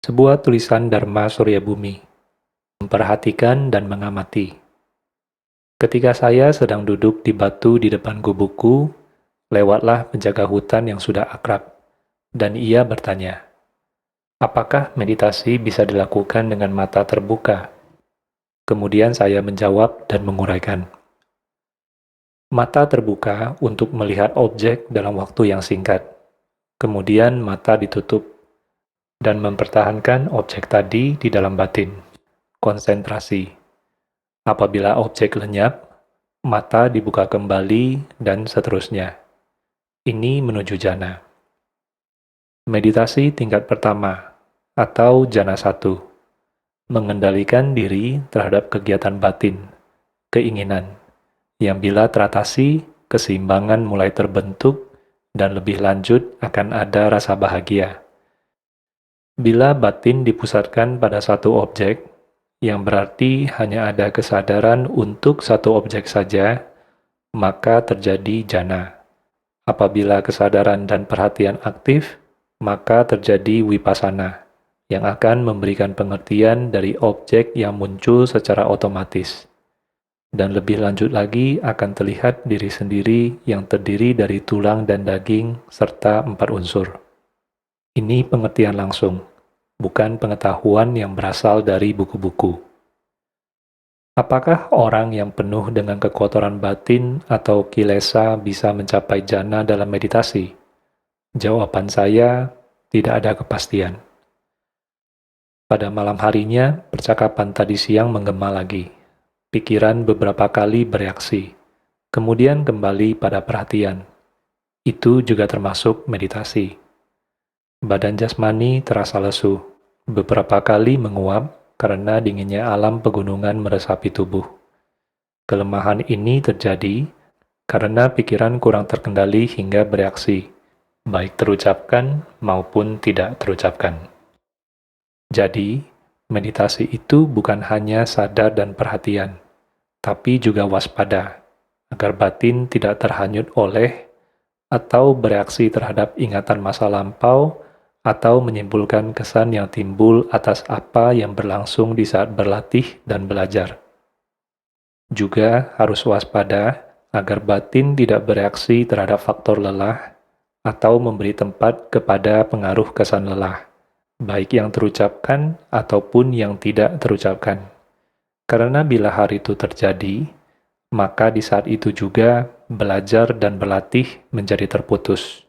Sebuah tulisan Dharma Suryabumi, memperhatikan dan mengamati. Ketika saya sedang duduk di batu di depan gubukku, lewatlah penjaga hutan yang sudah akrab, dan ia bertanya, apakah meditasi bisa dilakukan dengan mata terbuka? Kemudian saya menjawab dan menguraikan. Mata terbuka untuk melihat objek dalam waktu yang singkat. Kemudian mata ditutup dan mempertahankan objek tadi di dalam batin. Konsentrasi. Apabila objek lenyap, mata dibuka kembali, dan seterusnya. Ini menuju jana. Meditasi tingkat pertama, atau jana 1. Mengendalikan diri terhadap kegiatan batin, keinginan, yang bila teratasi, keseimbangan mulai terbentuk, dan lebih lanjut akan ada rasa bahagia. Bila batin dipusatkan pada satu objek, yang berarti hanya ada kesadaran untuk satu objek saja, maka terjadi jana. Apabila kesadaran dan perhatian aktif, maka terjadi vipassana, yang akan memberikan pengertian dari objek yang muncul secara otomatis. Dan lebih lanjut lagi akan terlihat diri sendiri yang terdiri dari tulang dan daging serta 4 unsur. Ini pengertian langsung, bukan pengetahuan yang berasal dari buku-buku. Apakah orang yang penuh dengan kekotoran batin atau kilesa bisa mencapai jana dalam meditasi? Jawaban saya, tidak ada kepastian. Pada malam harinya, percakapan tadi siang menggema lagi. Pikiran beberapa kali bereaksi, kemudian kembali pada perhatian. Itu juga termasuk meditasi. Badan jasmani terasa lesu, beberapa kali menguap karena dinginnya alam pegunungan meresapi tubuh. Kelemahan ini terjadi karena pikiran kurang terkendali hingga bereaksi, baik terucapkan maupun tidak terucapkan. Jadi, meditasi itu bukan hanya sadar dan perhatian, tapi juga waspada, agar batin tidak terhanyut oleh atau bereaksi terhadap ingatan masa lampau atau menyimpulkan kesan yang timbul atas apa yang berlangsung di saat berlatih dan belajar. Juga harus waspada agar batin tidak bereaksi terhadap faktor lelah atau memberi tempat kepada pengaruh kesan lelah, baik yang terucapkan ataupun yang tidak terucapkan. Karena bila hal itu terjadi, maka di saat itu juga belajar dan berlatih menjadi terputus.